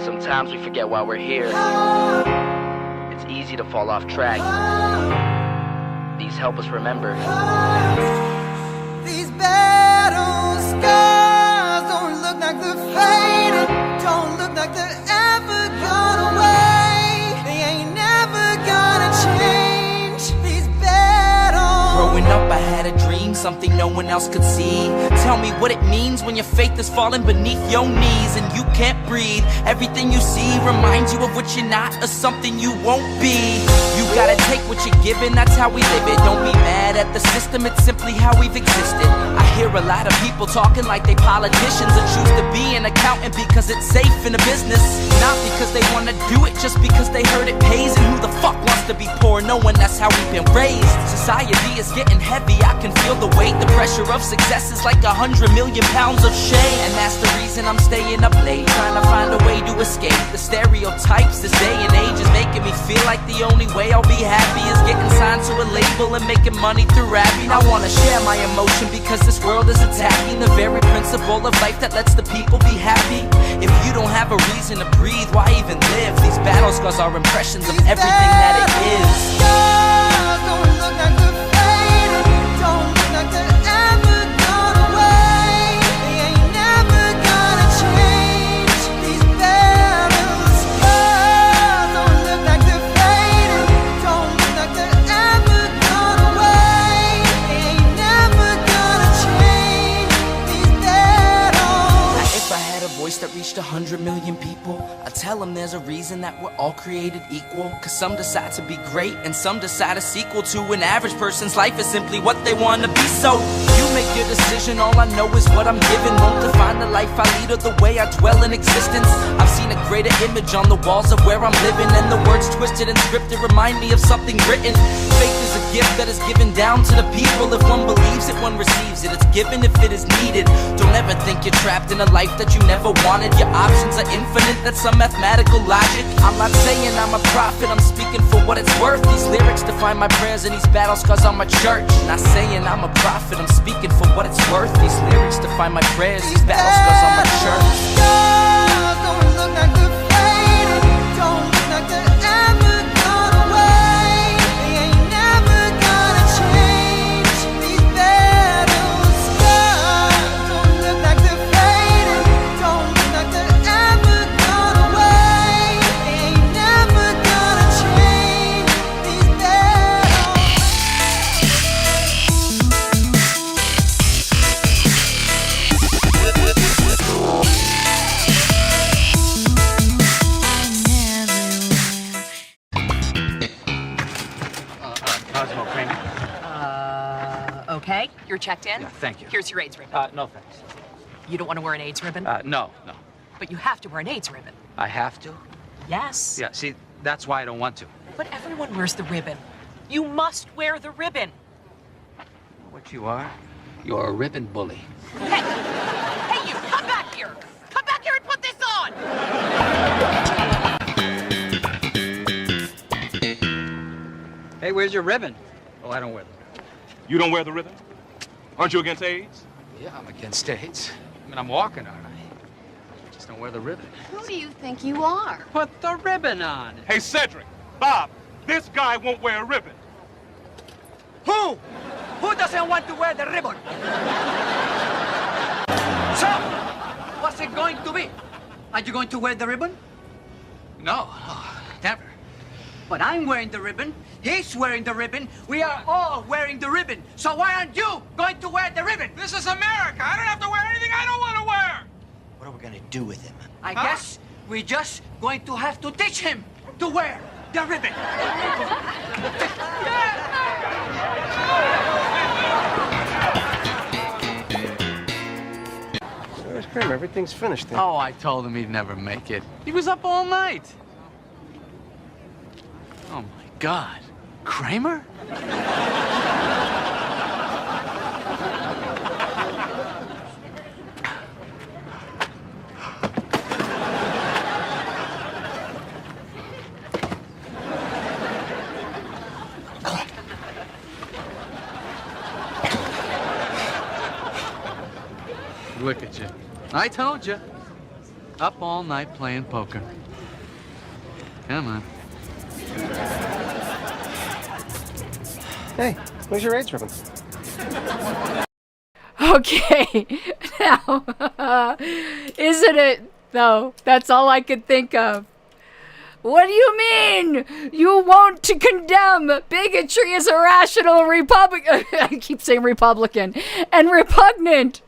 Sometimes we forget why we're here. It's easy to fall off track. These help us remember. These battle scars don't look like they're fading, don't look like they're ever gone away. They ain't never gonna change. These battles. Growing up I had a dream, something no one else could see. Tell me what it means when your faith is falling beneath your knees and you can't breathe. Everything you see reminds you of what you're not or something you won't be. You gotta take what you're given, that's how we live it. Don't be mad at the system, it's simply how we've existed. I hear a lot of people talking like they politicians and choose to be an accountant because it's safe in a business. Not because they wanna do it, just because they heard it pays. And who the fuck wants to be poor knowing that's how we've been raised? Society is getting heavy, I can feel the weight. The pressure of success is like 100 million pounds of shame. And that's the reason I'm staying up late, trying to find a way to escape the stereotypes. This day and age is making me feel like the only way I'll be happy is getting signed to a label and making money through rapping. I wanna share my emotion because this world is attacking the very principle of life that lets the people be happy. If you don't have a reason to breathe, why even live? These battle scars are impressions of everything that it is. Don't look like they're fading, don't look like they're ever gone away. They ain't never gonna change. These battle scars don't look like they're fading, don't look like they're ever gone away. They ain't never gonna change. These battles. If I had a voice that reached 100 million people, I'd tell them there's a reason that we're all created equal. Cause some decide to be great and some decide a sequel to an average person's life is simply what they want to be. So you make your decision, all I know is what I'm given. Won't define the life I lead or the way I dwell in existence. I've seen a greater image on the walls of where I'm living, and the words twisted and scripted remind me of something written. Faith is a gift that is given down to the people. If one believes it, one receives it. It's given if it is needed. Don't ever think you're trapped in a life that you never wanted. Your options are infinite, that's some mathematical logic. I'm not saying I'm a prophet, I'm speaking for what it's worth. These lyrics define my prayers and these battle scars on my church. Not saying I'm a prophet, I'm speaking for what it's worth. These lyrics define my prayers, these battle scars on my church. Scars don't look like they're fading, don't look like they're ever gone away. They ain't never gonna change. These battle scars don't look like they're fading, don't look like they're ever gone away. They ain't never gonna change. These battles. Cosmo Kramer. Okay, you're checked in? Yeah, thank you. Here's your AIDS ribbon. No thanks. You don't want to wear an AIDS ribbon? No. But you have to wear an AIDS ribbon. I have to? Yes. Yeah, see, that's why I don't want to. But everyone wears the ribbon. You must wear the ribbon. What you are? You're a ribbon bully. Hey, you, come back here. Come back here and put this on. Hey, where's your ribbon? Oh, I don't wear them. You don't wear the ribbon? Aren't you against AIDS? Yeah, I'm against AIDS. I mean, I'm walking, aren't I? I just don't wear the ribbon. Who do you think you are? Put the ribbon on. Hey, Cedric, Bob, this guy won't wear a ribbon. Who? Who doesn't want to wear the ribbon? So, what's it going to be? Are you going to wear the ribbon? No, never. But I'm wearing the ribbon. He's wearing the ribbon. We are all wearing the ribbon. So why aren't you going to wear the ribbon? This is America. I don't have to wear anything I don't want to wear. What are we gonna do with him? I guess we're just going to have to teach him to wear the ribbon. Where's Kramer? Everything's finished then. Oh, I told him he'd never make it. He was up all night. Oh, my God. Kramer? Look at you. I told you. Up all night playing poker. Come on. Hey, where's your AIDS ribbon? Okay. Now, isn't it, though? That's all I could think of. What do you mean? You won't to condemn bigotry as irrational Republican. I keep saying Republican. And repugnant.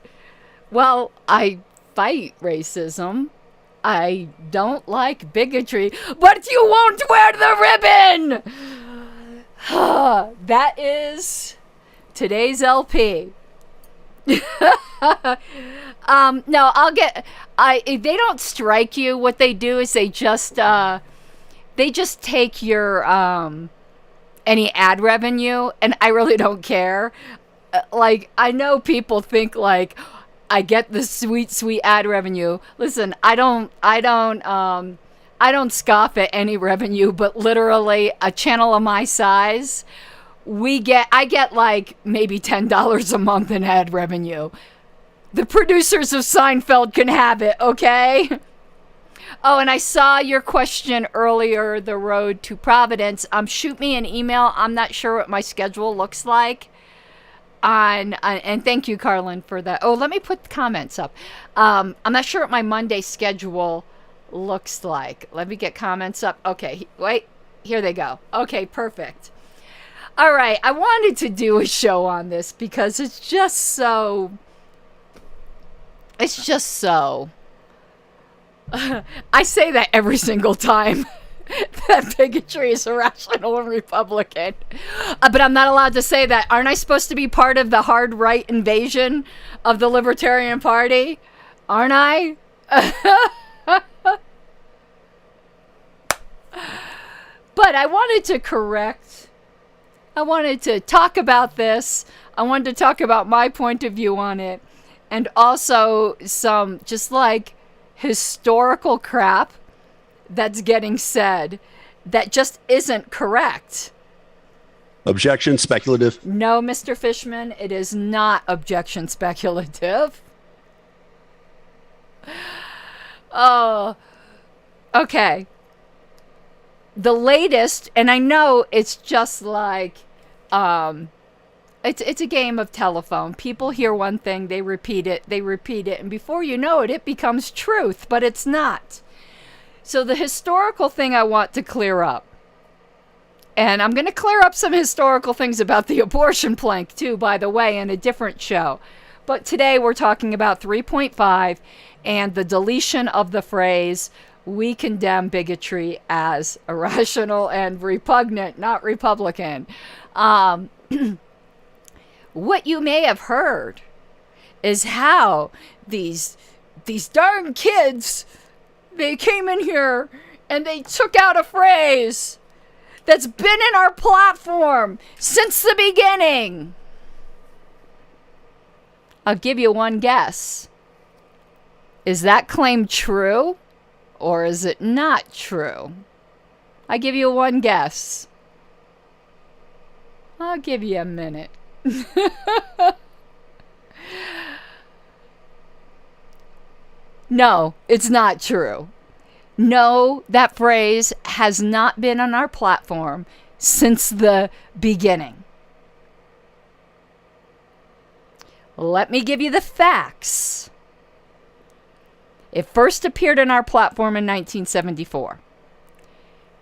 Well, I fight racism. I don't like bigotry. But you won't wear the ribbon! That is today's LP. No, if they don't strike you, what they do is they just take your any ad revenue, and I really don't care. Like, I know people think like I get the sweet ad revenue. Listen, I don't scoff at any revenue, but literally a channel of my size, I get like maybe $10 a month in ad revenue. The producers of Seinfeld can have it, okay? Oh, and I saw your question earlier, the road to Providence. Shoot me an email. I'm not sure what my schedule looks like. And thank you, Carlin, for that. Oh, let me put the comments up. I'm not sure what my Monday schedule looks like. Let me get comments up. Okay, wait. Here they go. Okay, perfect. All right, I wanted to do a show on this because it's just so... I say that every single time that bigotry is irrational and Republican. But I'm not allowed to say that. Aren't I supposed to be part of the hard right invasion of the Libertarian Party? Aren't I? But I wanted to correct. I wanted to talk about this. I wanted to talk about my point of view on it. And also some just like historical crap that's getting said that just isn't correct. Objection, speculative. No, Mr. Fishman, it is not objection speculative. Oh, okay. The latest, and I know it's just like, it's a game of telephone. People hear one thing, they repeat it, and before you know it, it becomes truth, but it's not. So the historical thing I want to clear up, and I'm going to clear up some historical things about the abortion plank too, by the way, in a different show. But today we're talking about 3.5 and the deletion of the phrase, we condemn bigotry as irrational and repugnant, not Republican. What you may have heard is how these darn kids, they came in here and they took out a phrase that's been in our platform since the beginning. I'll give you one guess. Is that claim true or is it not true? I give you one guess. I'll give you a minute. No, it's not true. No, that phrase has not been on our platform since the beginning. Let me give you the facts. It first appeared in our platform in 1974.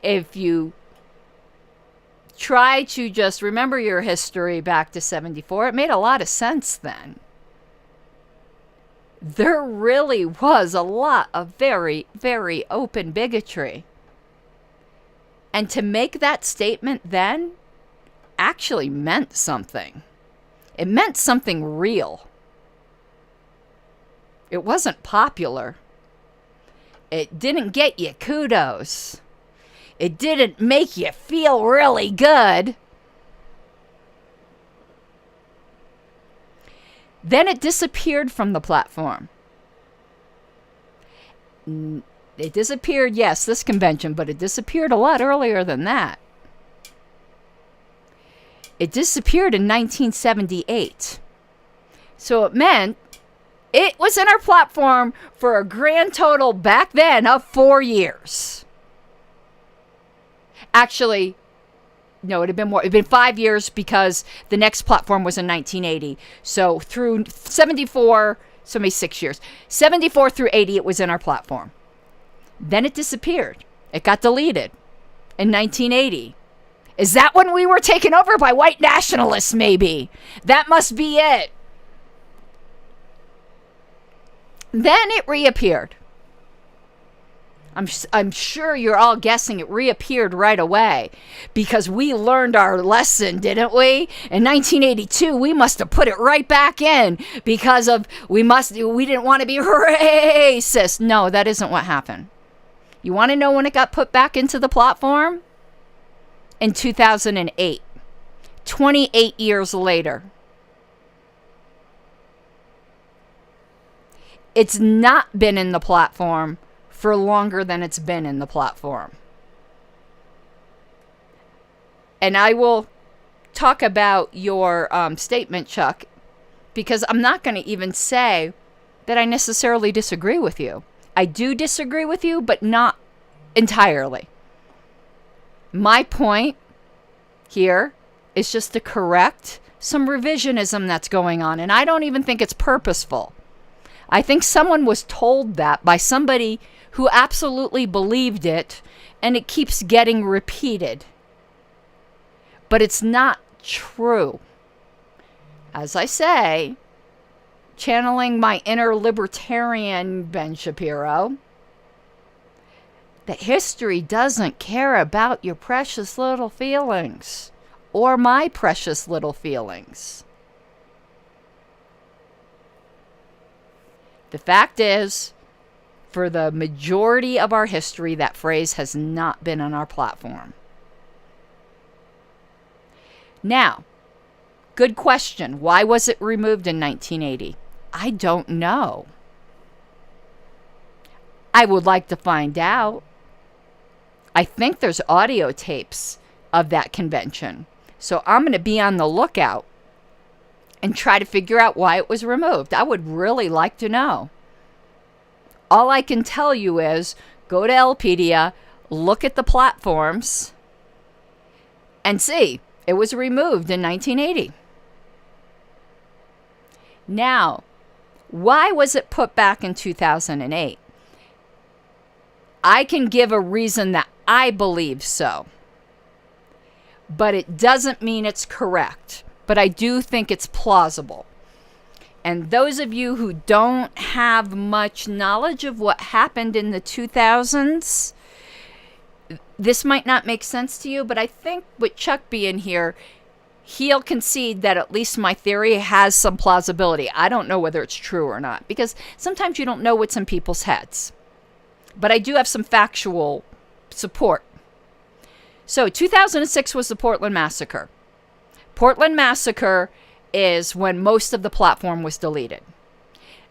If you try to just remember your history back to 74, it made a lot of sense then. There really was a lot of very, very open bigotry. And to make that statement then actually meant something. It meant something real. It wasn't popular. It didn't get you kudos. It didn't make you feel really good. Then it disappeared from the platform. It disappeared, yes, this convention, but it disappeared a lot earlier than that. It disappeared in 1978. So it meant It was in our platform for a grand total back then of 4 years. Actually, no, it had been more. It had been 5 years because the next platform was in 1980. So through 74, so maybe 6 years. 74 through 80, it was in our platform. Then it disappeared. It got deleted in 1980. Is that when we were taken over by white nationalists, maybe? That must be it. Then it reappeared. I'm sure you're all guessing it reappeared right away because we learned our lesson, didn't we? In 1982, we must have put it right back in because of we didn't want to be racist. No, that isn't what happened. You want to know when it got put back into the platform? In 2008, 28 years later. It's not been in the platform for longer than it's been in the platform. And I will talk about your statement, Chuck, because I'm not going to even say that I necessarily disagree with you. I do disagree with you, but not entirely. My point here is just to correct some revisionism that's going on, and I don't even think it's purposeful. I think someone was told that by somebody who absolutely believed it, and it keeps getting repeated. But it's not true. As I say, channeling my inner libertarian Ben Shapiro, that history doesn't care about your precious little feelings or my precious little feelings. The fact is, for the majority of our history, that phrase has not been on our platform. Now, good question. Why was it removed in 1980? I don't know. I would like to find out. I think there's audio tapes of that convention. So I'm going to be on the lookout and try to figure out why it was removed. I would really like to know. All I can tell you is go to Lpedia, look at the platforms, and see. It was removed in 1980. Now, why was it put back in 2008? I can give a reason that I believe so. But it doesn't mean it's correct. But I do think it's plausible. And those of you who don't have much knowledge of what happened in the 2000s, this might not make sense to you, but I think with Chuck being here, he'll concede that at least my theory has some plausibility. I don't know whether it's true or not, because sometimes you don't know what's in people's heads. But I do have some factual support. So 2006 was the Portland Massacre. Portland Massacre is when most of the platform was deleted.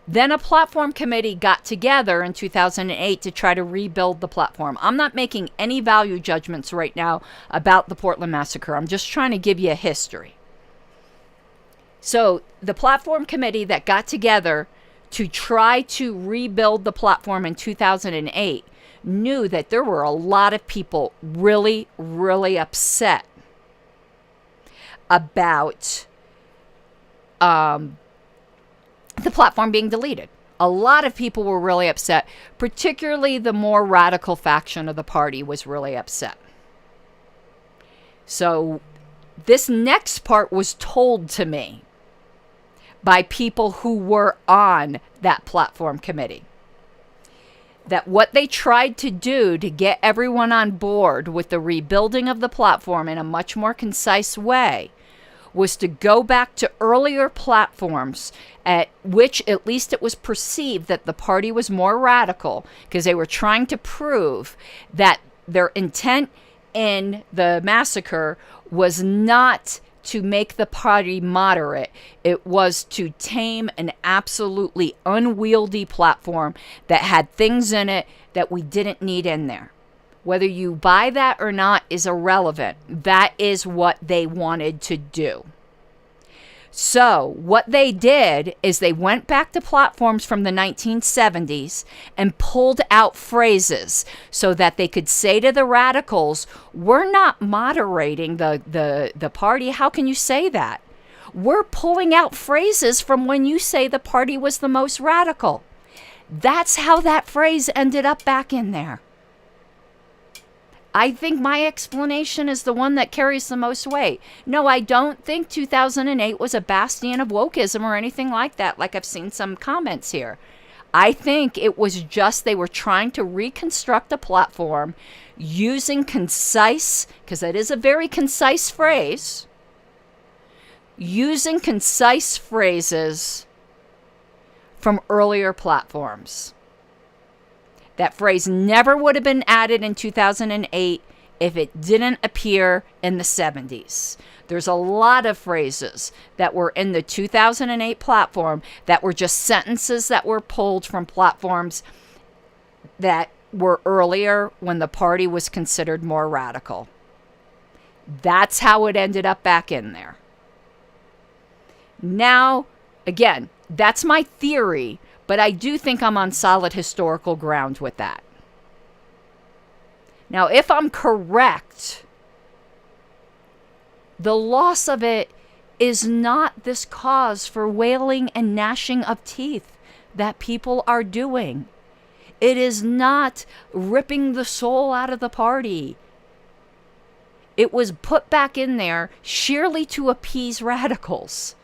Then a platform committee got together in 2008 to try to rebuild the platform. I'm not making any value judgments right now about the Portland Massacre. I'm just trying to give you a history. So the platform committee that got together to try to rebuild the platform in 2008 knew that there were a lot of people really, really upset about the platform being deleted. A lot of people were really upset, particularly the more radical faction of the party was really upset. So this next part was told to me by people who were on that platform committee. That what they tried to do to get everyone on board with the rebuilding of the platform in a much more concise way was to go back to earlier platforms at which at least it was perceived that the party was more radical, because they were trying to prove that their intent in the massacre was not to make the party moderate. It was to tame an absolutely unwieldy platform that had things in it that we didn't need in there. Whether you buy that or not is irrelevant. That is what they wanted to do. So what they did is they went back to platforms from the 1970s and pulled out phrases so that they could say to the radicals, we're not moderating the party. How can you say that? We're pulling out phrases from when you say the party was the most radical. That's how that phrase ended up back in there. I think my explanation is the one that carries the most weight. No, I don't think 2008 was a bastion of wokeism or anything like that, like I've seen some comments here. I think it was just they were trying to reconstruct a platform using concise, because that is a very concise phrase, using concise phrases from earlier platforms. That phrase never would have been added in 2008 if it didn't appear in the 70s. There's a lot of phrases that were in the 2008 platform that were just sentences that were pulled from platforms that were earlier when the party was considered more radical. That's how it ended up back in there. Now, again, that's my theory, but I do think I'm on solid historical ground with that. Now, if I'm correct, the loss of it is not this cause for wailing and gnashing of teeth that people are doing. It is not ripping the soul out of the party. It was put back in there sheerly to appease radicals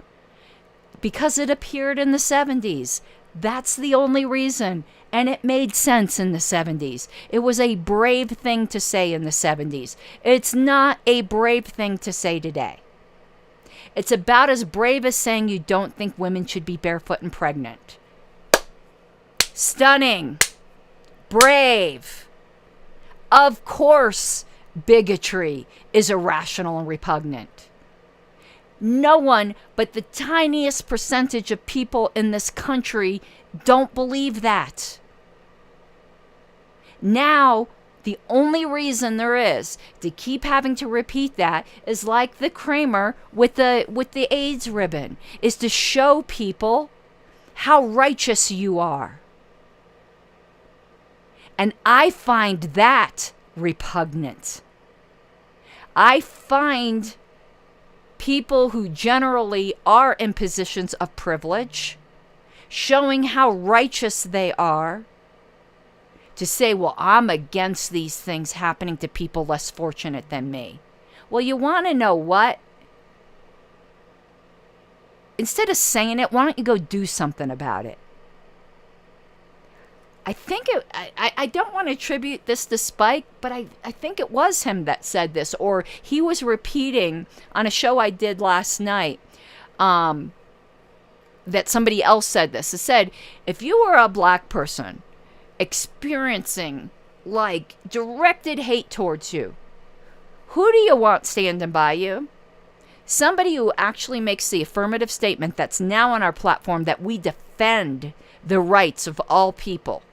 because it appeared in the 70s. That's the only reason. And it made sense in the 70s. It was a brave thing to say in the 70s. It's not a brave thing to say today. It's about as brave as saying you don't think women should be barefoot and pregnant. Stunning. Brave. Of course, bigotry is irrational and repugnant. No one but the tiniest percentage of people in this country don't believe that. Now, the only reason there is to keep having to repeat that is like the Kramer with the AIDS ribbon, is to show people how righteous you are. And I find that repugnant. I find people who generally are in positions of privilege showing how righteous they are to say, well, I'm against these things happening to people less fortunate than me. Well, you want to know what? Instead of saying it, why don't you go do something about it? I don't want to attribute this to Spike, but I think it was him that said this, or he was repeating on a show I did last night that somebody else said this. It said, if you were a black person experiencing like directed hate towards you, who do you want standing by you? Somebody who actually makes the affirmative statement that's now on our platform that we defend the rights of all people,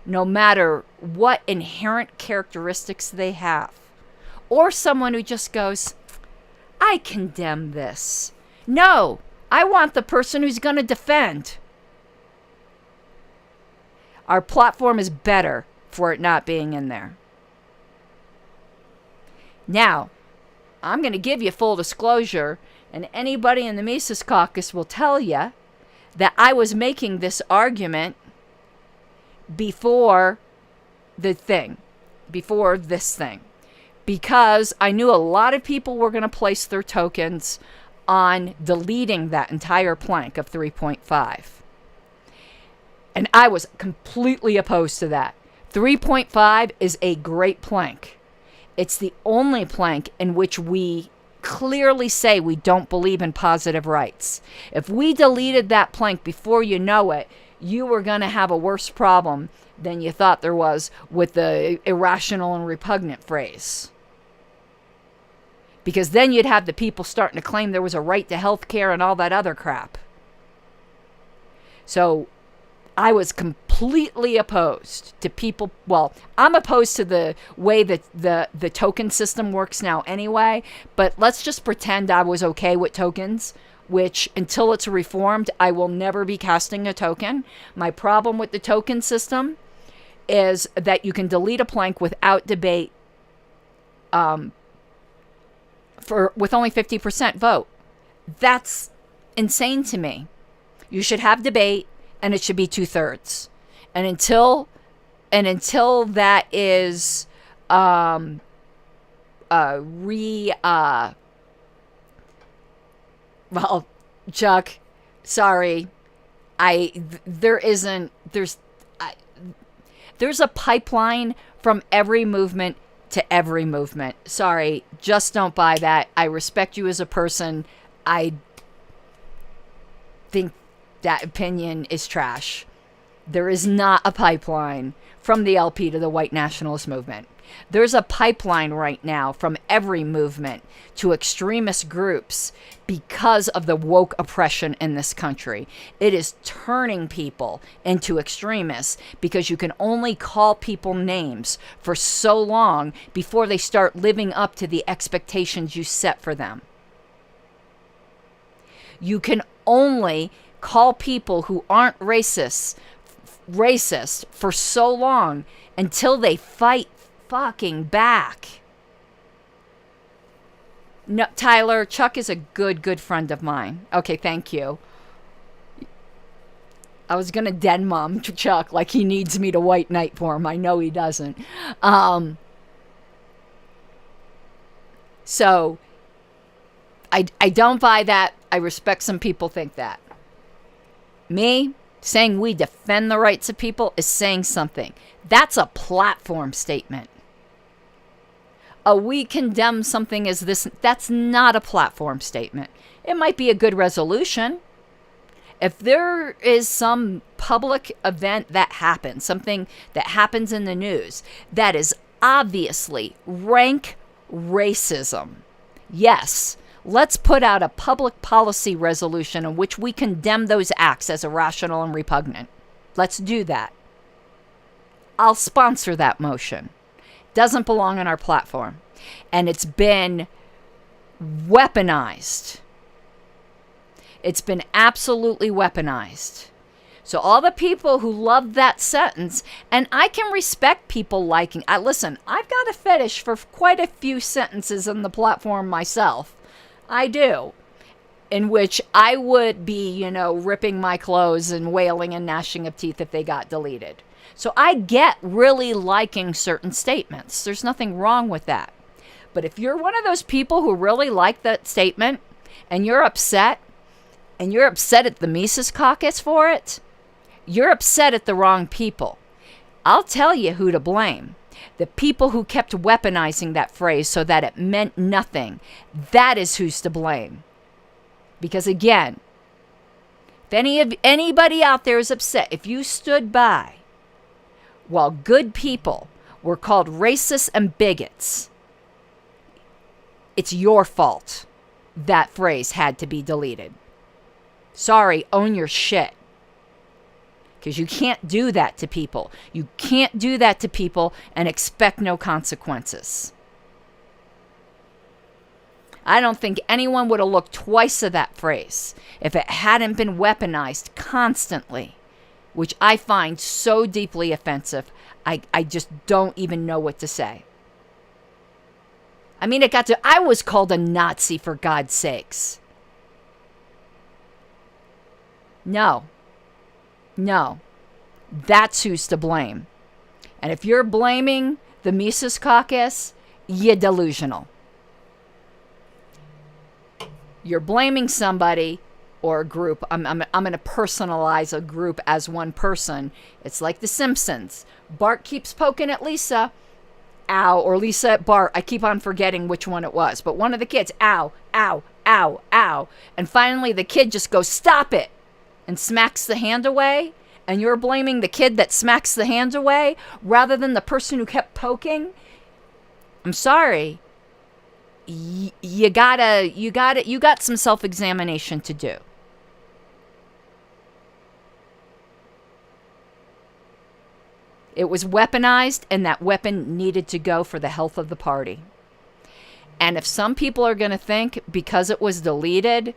no matter what inherent characteristics they have. Or someone who just goes, I condemn this. No, I want the person who's going to defend. Our platform is better for it not being in there. Now, I'm going to give you full disclosure, and anybody in the Mises Caucus will tell you that I was making this argument before this thing, because I knew a lot of people were going to place their tokens on deleting that entire plank of 3.5. And I was completely opposed to that. 3.5 is a great plank. It's the only plank in which we clearly say we don't believe in positive rights. If we deleted that plank before you know it, you were going to have a worse problem than you thought there was with the irrational and repugnant phrase. Because then you'd have the people starting to claim there was a right to health care and all that other crap. So I was completely opposed to people. Well, I'm opposed to the way that the token system works now anyway, but let's just pretend I was okay with tokens which until it's reformed, I will never be casting a token. My problem with the token system is that you can delete a plank without debate with only 50% vote. That's insane to me. You should have debate, and it should be 2/3. And until that is well, Chuck, sorry, there's a pipeline from every movement to every movement. Sorry, just don't buy that. I respect you as a person. I think that opinion is trash. There is not a pipeline from the LP to the white nationalist movement. There's a pipeline right now from every movement to extremist groups because of the woke oppression in this country. It is turning people into extremists because you can only call people names for so long before they start living up to the expectations you set for them. You can only call people who aren't racist for so long until they fight fucking back. No, Tyler, Chuck is a good friend of mine. Okay, thank you. I was gonna dead mom Chuck like he needs me to white knight for him. I know he doesn't. So I don't buy that. I respect some people think that. Me saying we defend the rights of people is saying something. That's a platform statement. We condemn something as this. That's not a platform statement. It might be a good resolution. If there is some public event that happens, something that happens in the news that is obviously rank racism, yes, let's put out a public policy resolution in which we condemn those acts as irrational and repugnant. Let's do that. I'll sponsor that motion. Doesn't belong on our platform. And it's been weaponized. It's been absolutely weaponized. So all the people who love that sentence, and I can respect people liking, listen, I've got a fetish for quite a few sentences on the platform myself. I do. In which I would be, ripping my clothes and wailing and gnashing of teeth if they got deleted. So I get really liking certain statements. There's nothing wrong with that. But if you're one of those people who really like that statement and you're upset at the Mises Caucus for it, you're upset at the wrong people. I'll tell you who to blame. The people who kept weaponizing that phrase so that it meant nothing. That is who's to blame. Because again, if anybody out there is upset, if you stood by while good people were called racists and bigots, it's your fault that phrase had to be deleted. Sorry, own your shit. Because you can't do that to people. You can't do that to people and expect no consequences. I don't think anyone would have looked twice at that phrase if it hadn't been weaponized constantly, which I find so deeply offensive, I just don't even know what to say. I mean, I was called a Nazi, for God's sakes. No. That's who's to blame. And if you're blaming the Mises Caucus, you're delusional. You're blaming somebody or a group. I'm going to personalize a group as one person. It's like The Simpsons. Bart keeps poking at Lisa. Ow. Or Lisa at Bart. I keep on forgetting which one it was. But one of the kids, ow, ow, ow, ow. And finally the kid just goes, stop it. And smacks the hand away. And you're blaming the kid that smacks the hand away rather than the person who kept poking. I'm sorry. You got some self-examination to do. It was weaponized, and that weapon needed to go for the health of the party. And if some people are going to think because it was deleted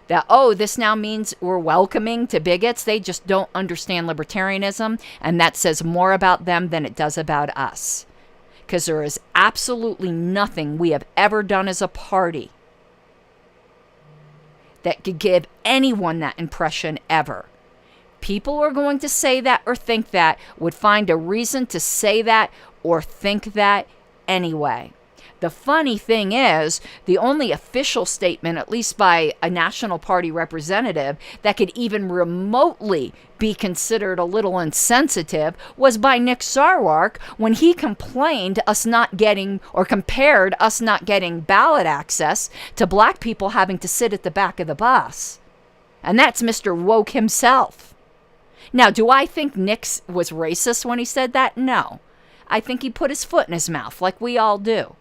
that, oh, this now means we're welcoming to bigots. They just don't understand libertarianism, and that says more about them than it does about us. Because there is absolutely nothing we have ever done as a party that could give anyone that impression ever. People who are going to say that or think that would find a reason to say that or think that anyway. The funny thing is, the only official statement, at least by a National Party representative, that could even remotely be considered a little insensitive was by Nick Sarwark when he complained us not getting, or compared us not getting ballot access to black people having to sit at the back of the bus. And that's Mr. Woke himself. Now, do I think Nick was racist when he said that? No. I think he put his foot in his mouth, like we all do.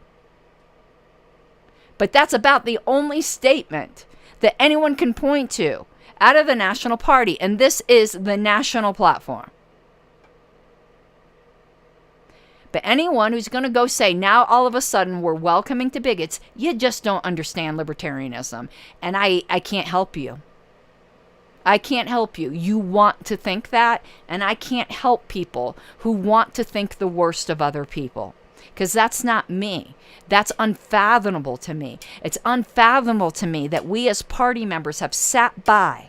But that's about the only statement that anyone can point to out of the National Party. And this is the national platform. But anyone who's going to go say, now all of a sudden we're welcoming to bigots, you just don't understand libertarianism. And I can't help you. I can't help you. You want to think that, and I can't help people who want to think the worst of other people. Because that's not me. That's unfathomable to me. It's unfathomable to me that we as party members have sat by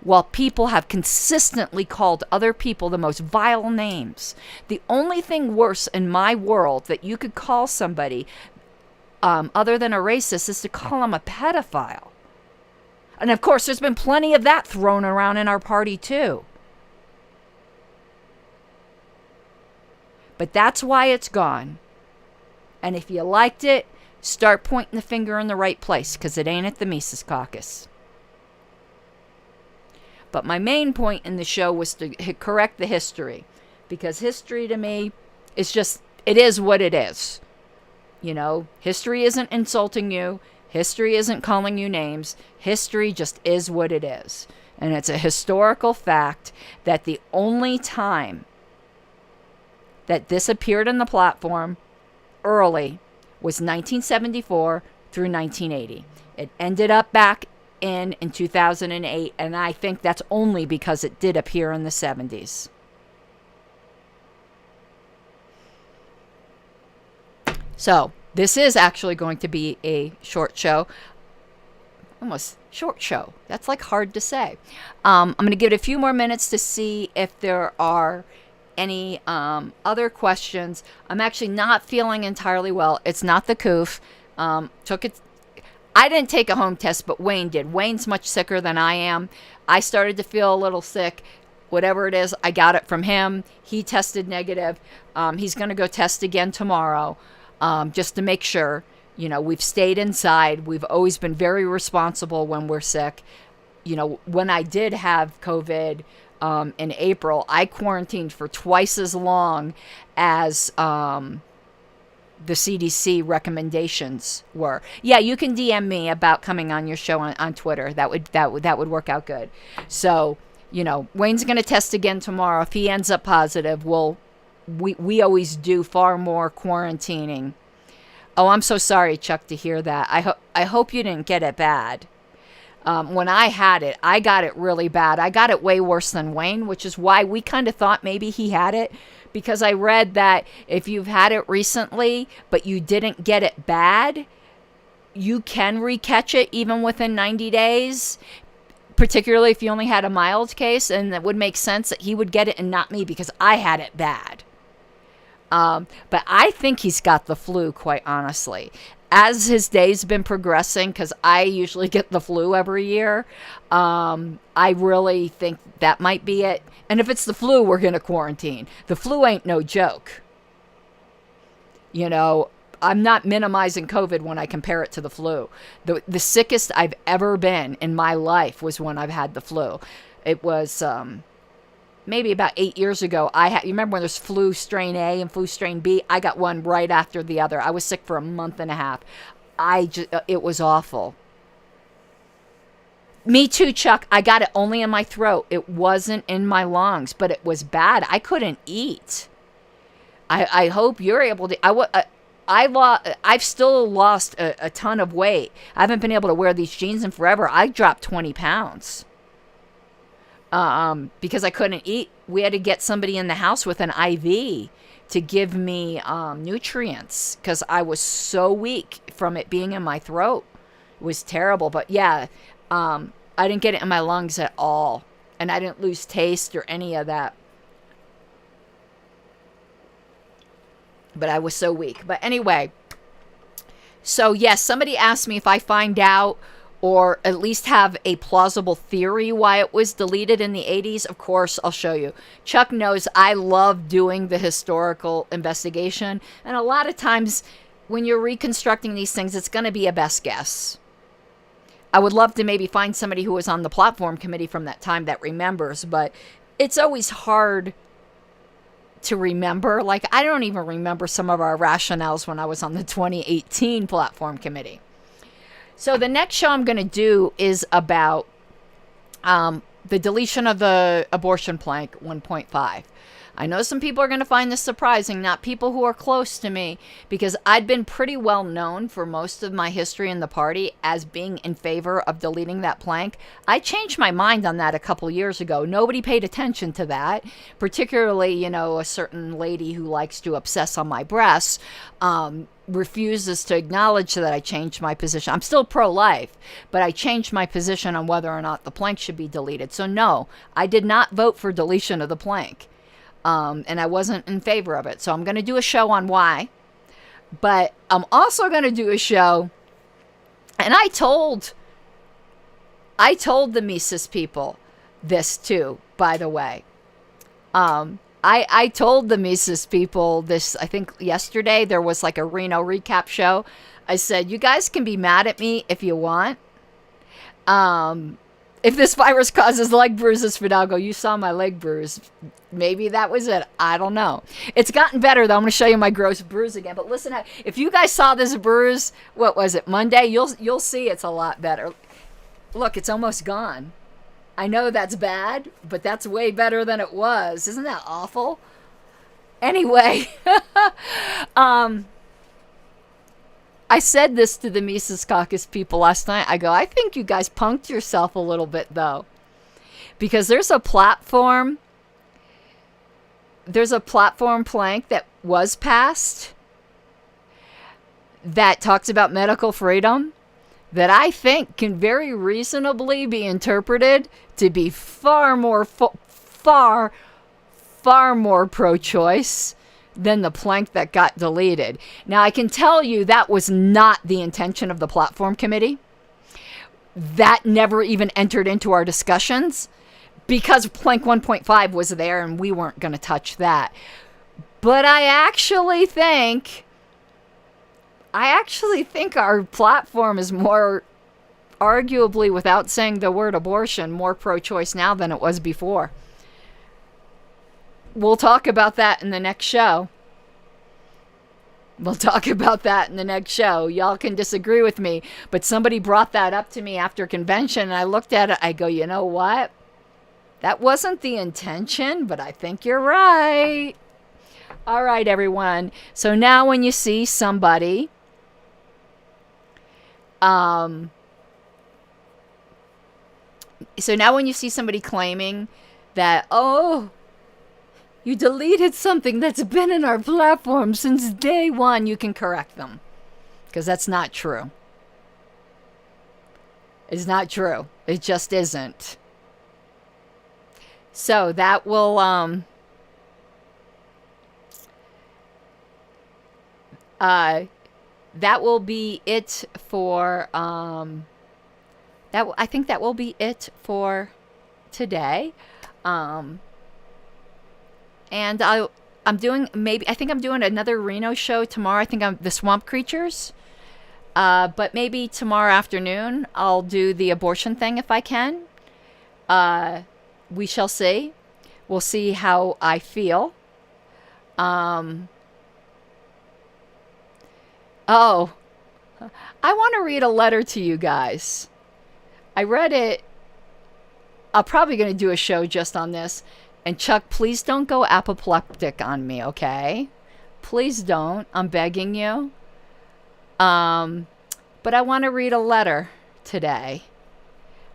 while people have consistently called other people the most vile names. The only thing worse in my world that you could call somebody other than a racist is to call them a pedophile. And of course, there's been plenty of that thrown around in our party too. But that's why it's gone. And if you liked it, start pointing the finger in the right place, because it ain't at the Mises Caucus. But my main point in the show was to correct the history, because history to me is just, it is what it is. You know, history isn't insulting you. History isn't calling you names. History just is what it is. And it's a historical fact that the only time that this appeared on the platform early was 1974 through 1980. It ended up back in 2008, and I think that's only because it did appear in the 70s. So, this is actually going to be a short show. Almost short show. That's like hard to say. I'm going to give it a few more minutes to see if there are any other questions. I'm actually not feeling entirely well. It's not the coof. I didn't take a home test, but Wayne did. Wayne's much sicker than I am. I started to feel a little sick. Whatever it is, I got it from him. He tested negative. He's going to go test again tomorrow, just to make sure. You know, we've stayed inside. We've always been very responsible when we're sick. You know, when I did have COVID in April, I quarantined for twice as long as the CDC recommendations were. Yeah, you can DM me about coming on your show on Twitter. That would work out good. So, you know, Wayne's going to test again tomorrow. If he ends up positive, we always do far more quarantining. Oh, I'm so sorry, Chuck, to hear that. I hope you didn't get it bad. When I had it, I got it really bad. I got it way worse than Wayne, which is why we kind of thought maybe he had it. Because I read that if you've had it recently, but you didn't get it bad, you can recatch it even within 90 days. Particularly if you only had a mild case. And it would make sense that he would get it and not me, because I had it bad. But I think he's got the flu, quite honestly. As his day's been progressing, because I usually get the flu every year, I really think that might be it. And if it's the flu, we're going to quarantine. The flu ain't no joke. You know, I'm not minimizing COVID when I compare it to the flu. The sickest I've ever been in my life was when I've had the flu. It was maybe about 8 years ago. You remember when there's flu strain A and flu strain B? I got one right after the other. I was sick for a month and a half. It was awful. Me too, Chuck. I got it only in my throat. It wasn't in my lungs, but it was bad. I couldn't eat. I hope you're able to. I've still lost a ton of weight. I haven't been able to wear these jeans in forever. I dropped 20 pounds. Because I couldn't eat. We had to get somebody in the house with an IV to give me nutrients because I was so weak from it being in my throat. It was terrible. But yeah, I didn't get it in my lungs at all. And I didn't lose taste or any of that. But I was so weak. But anyway, so yes, somebody asked me if I find out or at least have a plausible theory why it was deleted in the 80s. Of course, I'll show you. Chuck knows I love doing the historical investigation. And a lot of times when you're reconstructing these things, it's going to be a best guess. I would love to maybe find somebody who was on the platform committee from that time that remembers, but it's always hard to remember. Like, I don't even remember some of our rationales when I was on the 2018 platform committee. So the next show I'm going to do is about the deletion of the abortion plank 1.5. I know some people are going to find this surprising, not people who are close to me, because I'd been pretty well known for most of my history in the party as being in favor of deleting that plank. I changed my mind on that a couple years ago. Nobody paid attention to that, particularly, you know, a certain lady who likes to obsess on my breasts, refuses to acknowledge that I changed my position. I'm still pro-life, but I changed my position on whether or not the plank should be deleted. So no, I did not vote for deletion of the plank. And I wasn't in favor of it. So I'm going to do a show on why. But I'm also going to do a show, and I told the Mises people this too, by the way. I told the Mises people this, I think yesterday, there was like a Reno recap show. I said, you guys can be mad at me if you want. If this virus causes leg bruises, Fidalgo, you saw my leg bruise. Maybe that was it. I don't know. It's gotten better, though. I'm going to show you my gross bruise again. But listen, if you guys saw this bruise, what was it, Monday? You'll see it's a lot better. Look, it's almost gone. I know that's bad, but that's way better than it was. Isn't that awful? Anyway, I said this to the Mises Caucus people last night. I go, I think you guys punked yourself a little bit, though. Because there's a platform plank that was passed that talks about medical freedom that I think can very reasonably be interpreted to be far more pro-choice than the plank that got deleted. Now, I can tell you that was not the intention of the platform committee. That never even entered into our discussions because plank 1.5 was there and we weren't going to touch that. But I actually think our platform is more, arguably without saying the word abortion, more pro-choice now than it was before. We'll talk about that in the next show. Y'all can disagree with me, but somebody brought that up to me after convention, and I looked at it, I go, you know what? That wasn't the intention, but I think you're right. All right, everyone. So now when you see somebody claiming that, oh, you deleted something that's been in our platform since day one, you can correct them. Because that's not true. It's not true. It just isn't. So that will, that will be it for, I think that will be it for today. And I think I'm doing another Reno show tomorrow. I think I'm the Swamp Creatures. But maybe tomorrow afternoon I'll do the abortion thing if I can. We shall see. We'll see how I feel. Oh, I want to read a letter to you guys. I read it. I'm probably going to do a show just on this. And Chuck, please don't go apoplectic on me, okay? Please don't. I'm begging you. But I want to read a letter today.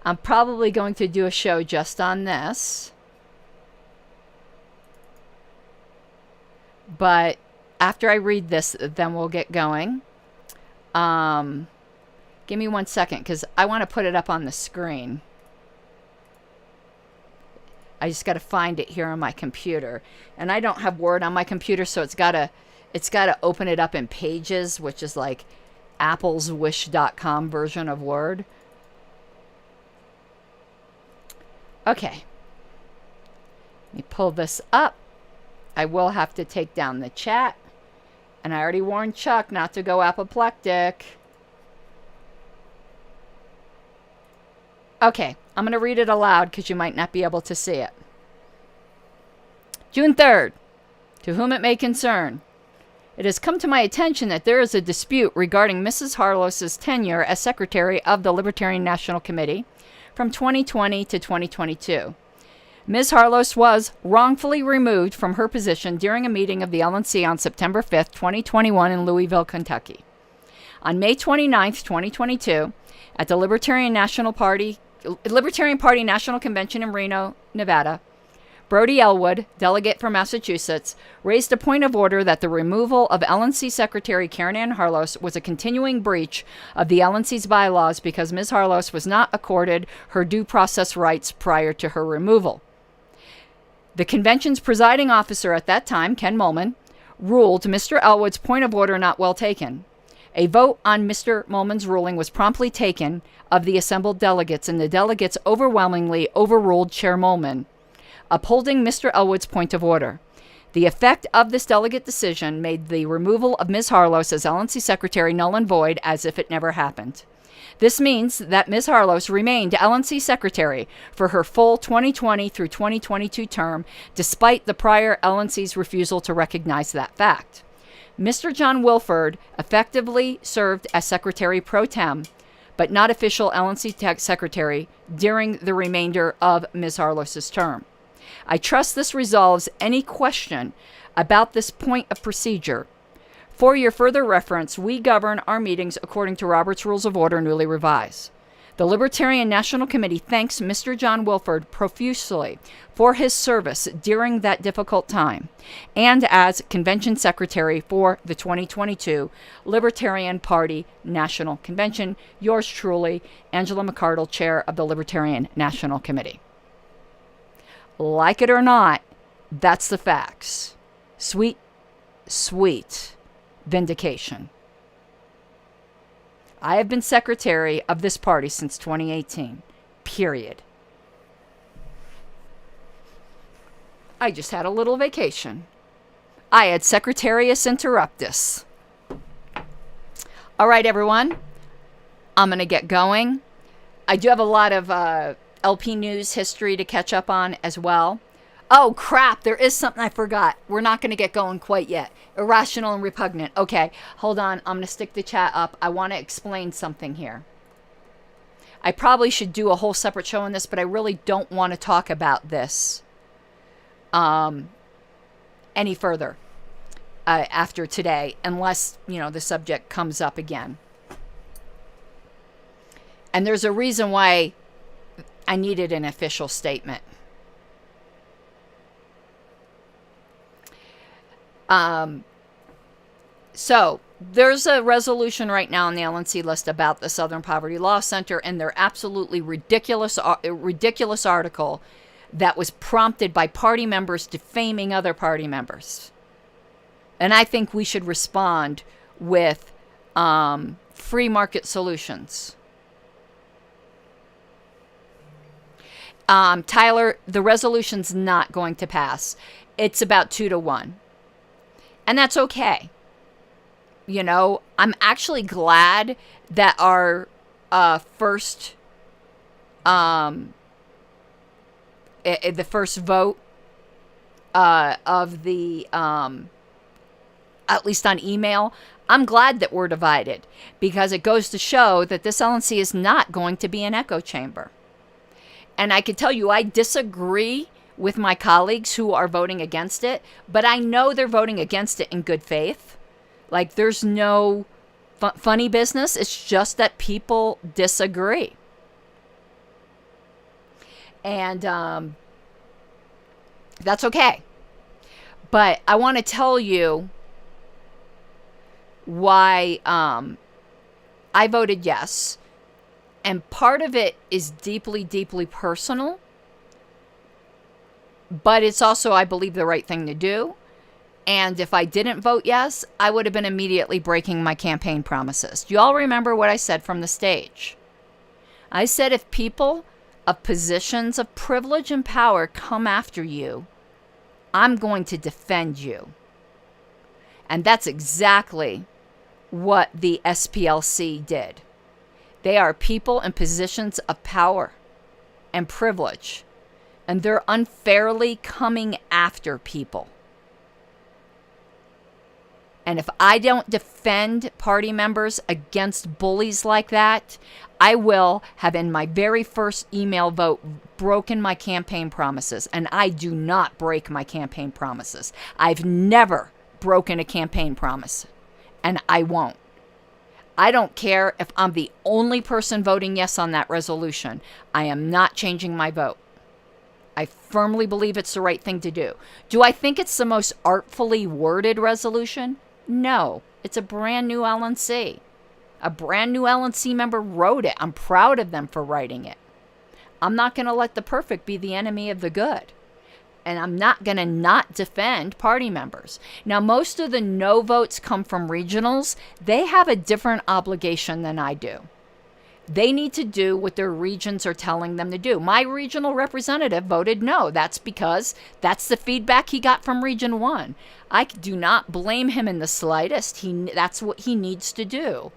I'm probably going to do a show just on this. But after I read this, then we'll get going. Give me 1 second, because I want to put it up on the screen. I just got to find it here on my computer. And I don't have Word on my computer, so it's got to open it up in Pages, which is like Apple's Wish.com version of Word. Okay. Let me pull this up. I will have to take down the chat. And I already warned Chuck not to go apoplectic. Okay, I'm going to read it aloud because you might not be able to see it. June 3rd. To whom it may concern. It has come to my attention that there is a dispute regarding Mrs. Harlow's tenure as Secretary of the Libertarian National Committee from 2020 to 2022. Ms. Harlow was wrongfully removed from her position during a meeting of the LNC on September 5th, 2021 in Louisville, Kentucky. On May 29th, 2022, at the Libertarian Party National Convention in Reno, Nevada, Brody Elwood, delegate from Massachusetts, raised a point of order that the removal of LNC Secretary Karen Ann Harlow was a continuing breach of the LNC's bylaws because Ms. Harlow was not accorded her due process rights prior to her removal. The convention's presiding officer at that time, Ken Mulman, ruled Mr. Elwood's point of order not well taken. A vote on Mr. Mulman's ruling was promptly taken of the assembled delegates, and the delegates overwhelmingly overruled Chair Mulman, upholding Mr. Elwood's point of order. The effect of this delegate decision made the removal of Ms. Harlow as LNC Secretary null and void, as if it never happened. This means that Ms. Harlow remained LNC Secretary for her full 2020 through 2022 term, despite the prior LNC's refusal to recognize that fact. Mr. John Wilford effectively served as Secretary pro tem, but not official LNC Secretary during the remainder of Ms. Harlow's term. I trust this resolves any question about this point of procedure. For your further reference, we govern our meetings according to Robert's Rules of Order, newly revised. The Libertarian National Committee thanks Mr. John Wilford profusely for his service during that difficult time and as Convention Secretary for the 2022 Libertarian Party National Convention. Yours truly, Angela McCardle, Chair of the Libertarian National Committee. Like it or not, that's the facts. Sweet, sweet vindication. I have been secretary of this party since 2018. Period. I just had a little vacation. I had Secretarius Interruptus. All right, everyone. I'm going to get going. I do have a lot of LP News history to catch up on as well. Oh, crap. There is something I forgot. We're not going to get going quite yet. Irrational and repugnant. Okay, hold on. I'm going to stick the chat up. I want to explain something here. I probably should do a whole separate show on this, but I really don't want to talk about this any further after today, unless, the subject comes up again. And there's a reason why I needed an official statement. So there's a resolution right now on the LNC list about the Southern Poverty Law Center and their absolutely ridiculous article that was prompted by party members defaming other party members. And I think we should respond with free market solutions. Tyler, the resolution's not going to pass. It's about 2-1. And that's okay. I'm actually glad that our first the first vote of the, at least on email, I'm glad that we're divided, because it goes to show that this LNC is not going to be an echo chamber. And I can tell you, I disagree with my colleagues who are voting against it, but I know they're voting against it in good faith. Like, there's no funny business. It's just that people disagree. And that's okay. But I want to tell you why I voted yes. And part of it is deeply, deeply personal. But it's also, I believe, the right thing to do. And if I didn't vote yes, I would have been immediately breaking my campaign promises. Do you all remember what I said from the stage? I said if people of positions of privilege and power come after you, I'm going to defend you. And that's exactly what the SPLC did. They are people in positions of power and privilege, and they're unfairly coming after people. And if I don't defend party members against bullies like that, I will have in my very first email vote broken my campaign promises. And I do not break my campaign promises. I've never broken a campaign promise. And I won't. I don't care if I'm the only person voting yes on that resolution. I am not changing my vote. I firmly believe it's the right thing to do. Do I think it's the most artfully worded resolution? No, it's a brand new LNC. A brand new LNC member wrote it. I'm proud of them for writing it. I'm not going to let the perfect be the enemy of the good. And I'm not going to not defend party members. Now, most of the no votes come from regionals. They have a different obligation than I do. They need to do what their regions are telling them to do. My regional representative voted no. That's because that's the feedback he got from Region 1. I do not blame him in the slightest. That's what he needs to do.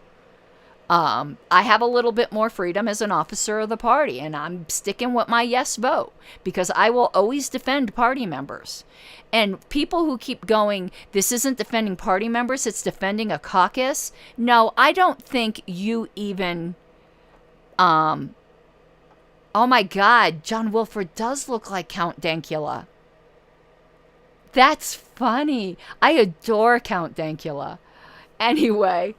I have a little bit more freedom as an officer of the party, and I'm sticking with my yes vote because I will always defend party members. And people who keep going, this isn't defending party members, it's defending a caucus. No, I don't think you even... oh my God, John Wilford does look like Count Dankula. That's funny. I adore Count Dankula. Anyway,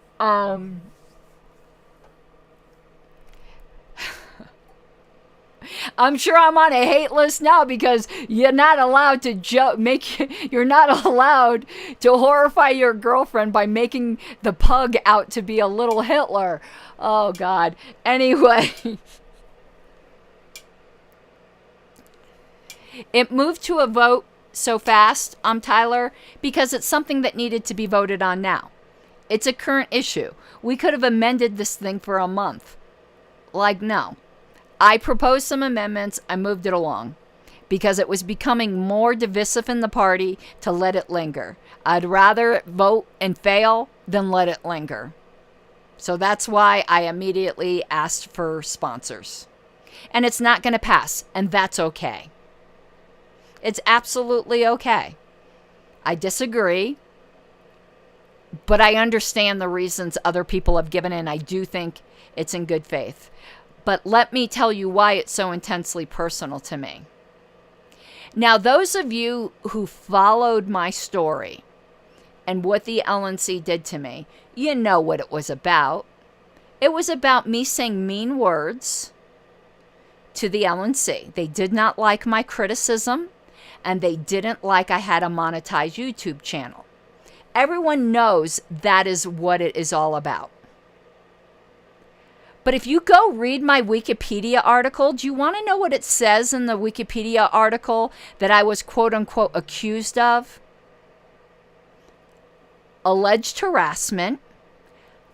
I'm sure I'm on a hate list now because you're not allowed to you're not allowed to horrify your girlfriend by making the pug out to be a little Hitler. Oh God. Anyway, it moved to a vote so fast, Tyler, because it's something that needed to be voted on now. It's a current issue. We could have amended this thing for a month. Like, no. I proposed some amendments. I moved it along because it was becoming more divisive in the party to let it linger. I'd rather vote and fail than let it linger. So that's why I immediately asked for sponsors. And it's not going to pass, and that's okay. It's absolutely okay. I disagree, but I understand the reasons other people have given, and I do think it's in good faith. But let me tell you why it's so intensely personal to me. Now, those of you who followed my story and what the LNC did to me, you know what it was about. It was about me saying mean words to the LNC. They did not like my criticism, and they didn't like I had a monetized YouTube channel. Everyone knows that is what it is all about. But if you go read my Wikipedia article, do you want to know what it says in the Wikipedia article that I was quote-unquote accused of? Alleged harassment,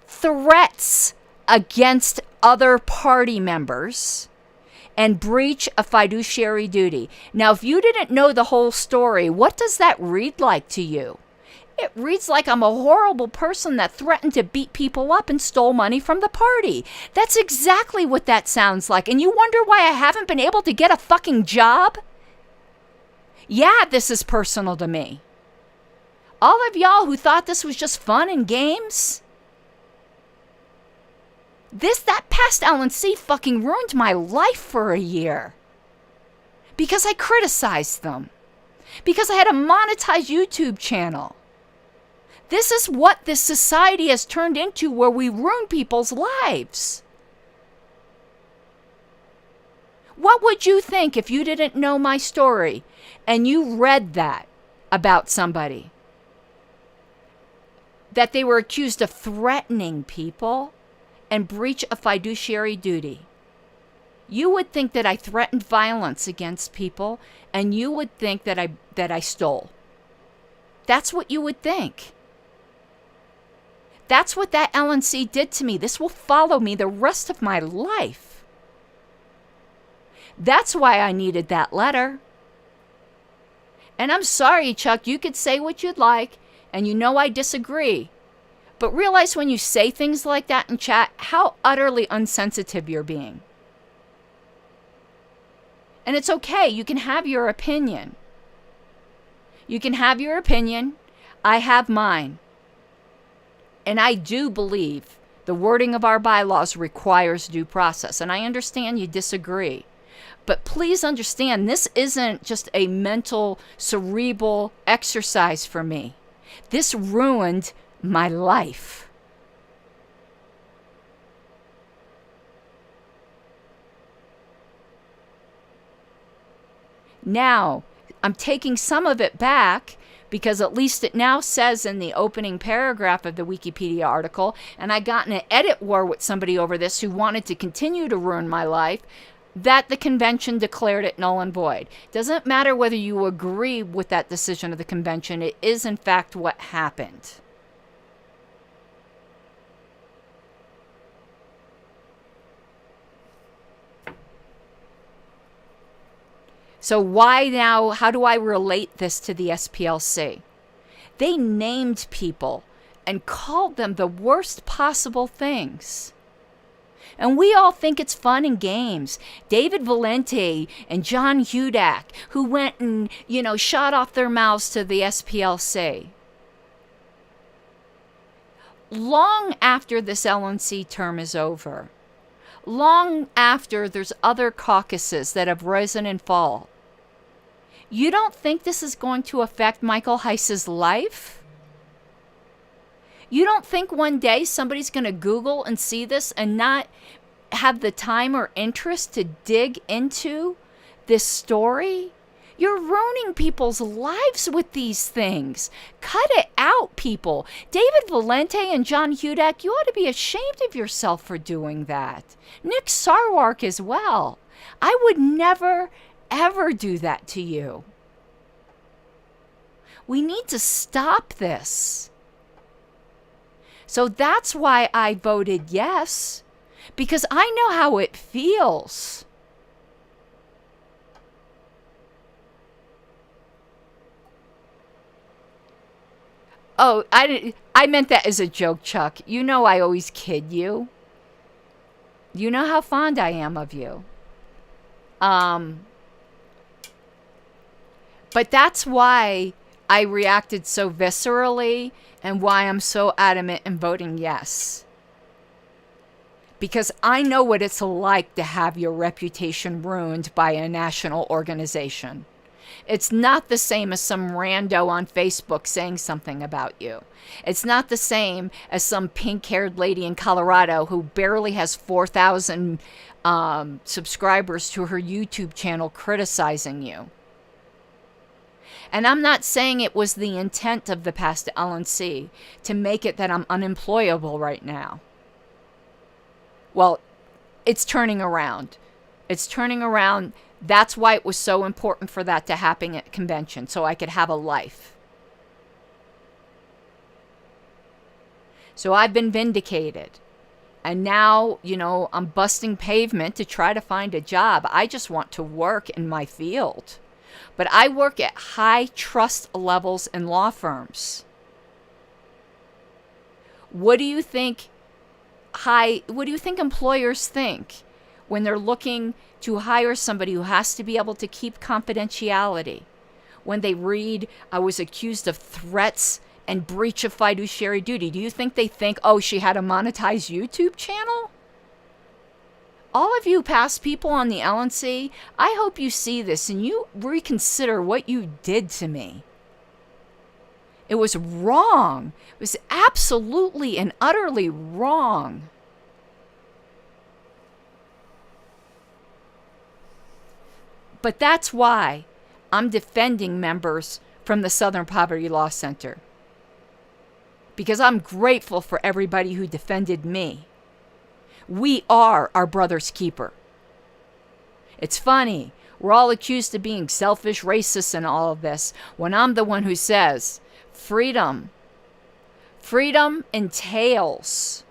threats against other party members, and breach of fiduciary duty. Now, if you didn't know the whole story, what does that read like to you? It reads like I'm a horrible person that threatened to beat people up and stole money from the party. That's exactly what that sounds like. And you wonder why I haven't been able to get a fucking job? Yeah, this is personal to me. All of y'all who thought this was just fun and games, that past LNC fucking ruined my life for a year. Because I criticized them. Because I had a monetized YouTube channel. This is what this society has turned into, where we ruin people's lives. What would you think if you didn't know my story and you read that about somebody? That they were accused of threatening people and breach of fiduciary duty. You would think that I threatened violence against people, and you would think that I stole. That's what you would think. That's what that LNC did to me. This will follow me the rest of my life. That's why I needed that letter. And I'm sorry, Chuck, you could say what you'd like, and you know I disagree. But realize when you say things like that in chat, how utterly unsensitive you're being. And it's okay, you can have your opinion. You can have your opinion. I have mine. And I do believe the wording of our bylaws requires due process. And I understand you disagree. But please understand, this isn't just a mental, cerebral exercise for me. This ruined my life. Now, I'm taking some of it back, because at least it now says in the opening paragraph of the Wikipedia article, and I got in an edit war with somebody over this who wanted to continue to ruin my life, that the convention declared it null and void. Doesn't matter whether you agree with that decision of the convention, it is in fact what happened. So why now, how do I relate this to the SPLC? They named people and called them the worst possible things. And we all think it's fun and games. David Valente and John Hudak, who went and, shot off their mouths to the SPLC. Long after this LNC term is over, long after there's other caucuses that have risen and fall, you don't think this is going to affect Michael Heiss's life? You don't think one day somebody's going to Google and see this and not have the time or interest to dig into this story? You're ruining people's lives with these things. Cut it out, people. David Valente and John Hudak, you ought to be ashamed of yourself for doing that. Nick Sarwark as well. I would never, ever do that to you. We need to stop this. So that's why I voted yes, because I know how it feels. Oh, I meant that as a joke, Chuck. You know I always kid you. You know how fond I am of you. But that's why I reacted so viscerally and why I'm so adamant in voting yes. Because I know what it's like to have your reputation ruined by a national organization. It's not the same as some rando on Facebook saying something about you. It's not the same as some pink-haired lady in Colorado who barely has 4,000 subscribers to her YouTube channel criticizing you. And I'm not saying it was the intent of the past LNC to make it that I'm unemployable right now. Well, it's turning around. It's turning around. That's why it was so important for that to happen at convention, so I could have a life. So I've been vindicated. And now, I'm busting pavement to try to find a job. I just want to work in my field. But I work at high trust levels in law firms. What do you think employers think when they're looking to hire somebody who has to be able to keep confidentiality? When they read, I was accused of threats and breach of fiduciary duty, do you think they think, oh, she had a monetized YouTube channel? all of you past people on the LNC, I hope you see this and you reconsider what you did to me. It was wrong. It was absolutely and utterly wrong. But that's why I'm defending members from the Southern Poverty Law Center. Because I'm grateful for everybody who defended me. We are our brother's keeper. It's funny. We're all accused of being selfish, racist, and all of this, when I'm the one who says, freedom. Freedom entails.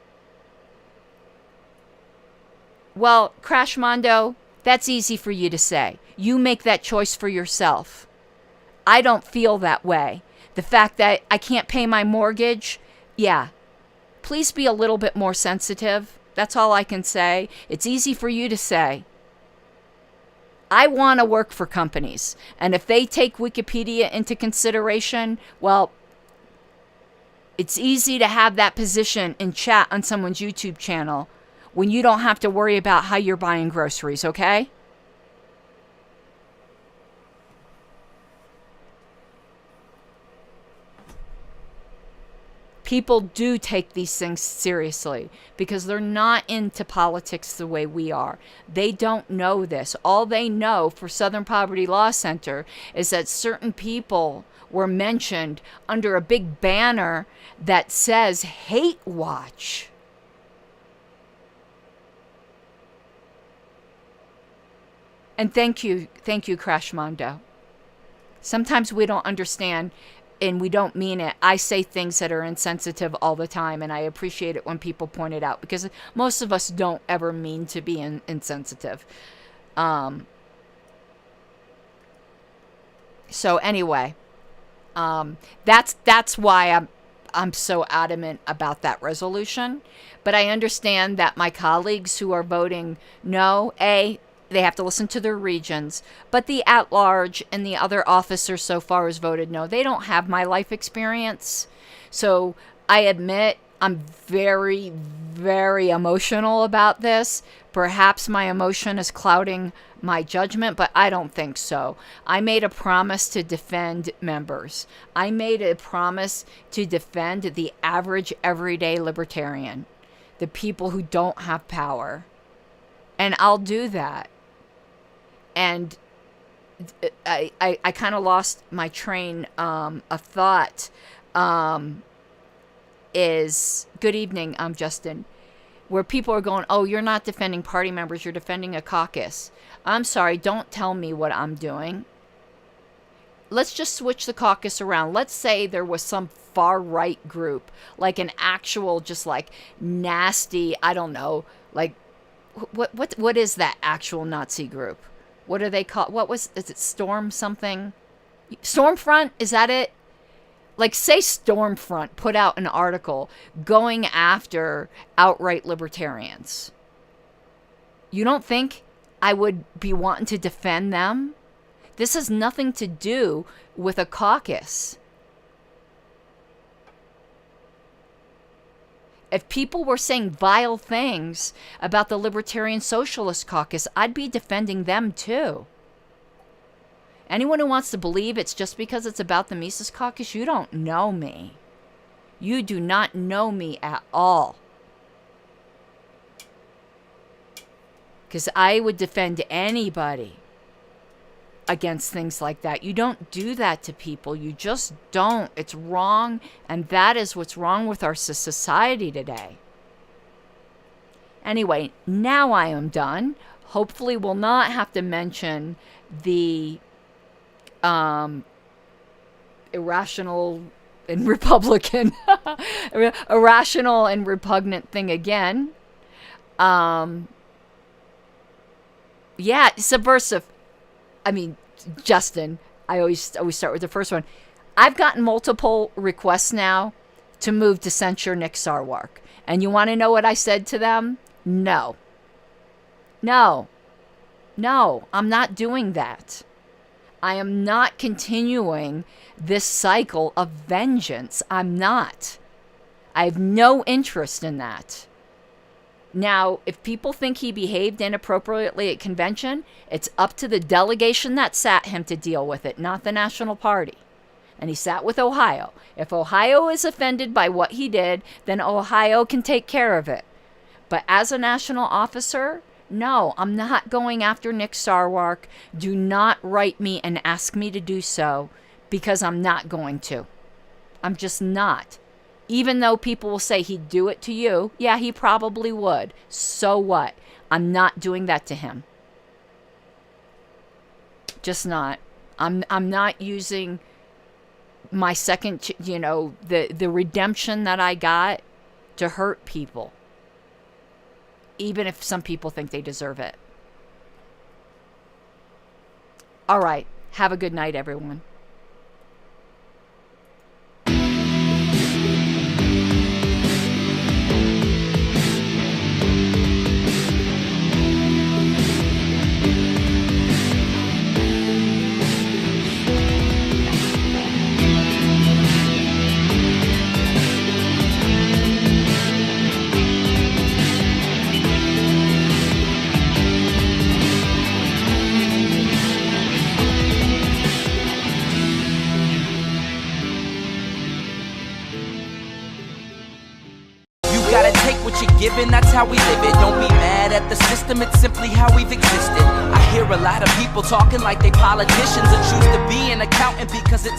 Well, Crash Mondo, that's easy for you to say. You make that choice for yourself. I don't feel that way. The fact that I can't pay my mortgage, yeah. Please be a little bit more sensitive. That's all I can say. It's easy for you to say. I want to work for companies. And if they take Wikipedia into consideration, well, it's easy to have that position in chat on someone's YouTube channel when you don't have to worry about how you're buying groceries, okay? People do take these things seriously because they're not into politics the way we are. They don't know this. All they know for Southern Poverty Law Center is that certain people were mentioned under a big banner that says Hate Watch. And thank you, Crash Mondo. Sometimes we don't understand and we don't mean it. I say things that are insensitive all the time, and I appreciate it when people point it out because most of us don't ever mean to be insensitive. So anyway, that's why I'm so adamant about that resolution. But I understand that my colleagues who are voting no, they have to listen to their regions. But the at-large and the other officers so far has voted no. They don't have my life experience. So I admit I'm very, very emotional about this. Perhaps my emotion is clouding my judgment, but I don't think so. I made a promise to defend members. I made a promise to defend the average, everyday libertarian. The people who don't have power. And I'll do that. And I kind of lost my train of thought. Is good evening, I'm Justin. Where people are going, oh, you're not defending party members, you're defending a caucus. I'm sorry, don't tell me what I'm doing. Let's just switch the caucus around. Let's say there was some far right group, like an actual, just like nasty, I don't know, like what is that actual Nazi group? What are they called? Is it Storm something? Stormfront? Is that it? Like, say Stormfront put out an article going after outright libertarians. You don't think I would be wanting to defend them? This has nothing to do with a caucus. If people were saying vile things about the Libertarian Socialist Caucus, I'd be defending them too. Anyone who wants to believe it's just because it's about the Mises Caucus, you don't know me. You do not know me at all. Because I would defend anybody against things like that. You don't do that to people. You just don't. It's wrong, and that is what's wrong with our society today. Anyway, now I am done. Hopefully we'll not have to mention the irrational and Republican, irrational and repugnant thing again. Yeah, subversive. I mean, Justin, I always start with the first one. I've gotten multiple requests now to move to censure Nick Sarwark. And you want to know what I said to them? No. No. No, I'm not doing that. I am not continuing this cycle of vengeance. I'm not. I have no interest in that. Now, if people think he behaved inappropriately at convention, it's up to the delegation that sat him to deal with it, not the National Party. And he sat with Ohio. If Ohio is offended by what he did, then Ohio can take care of it. But as a national officer, no, I'm not going after Nick Sarwark. Do not write me and ask me to do so, because I'm not going to. I'm just not. Even though people will say he'd do it to you, yeah, he probably would. So what? I'm not doing that to him. Just not. I'm not using my second, the redemption that I got to hurt people. Even if some people think they deserve it. All right. Have a good night, everyone. Given, that's how we live it. Don't be mad at the system, it's simply how we've existed. I hear a lot of people talking like they politicians and choose to be an accountant because it's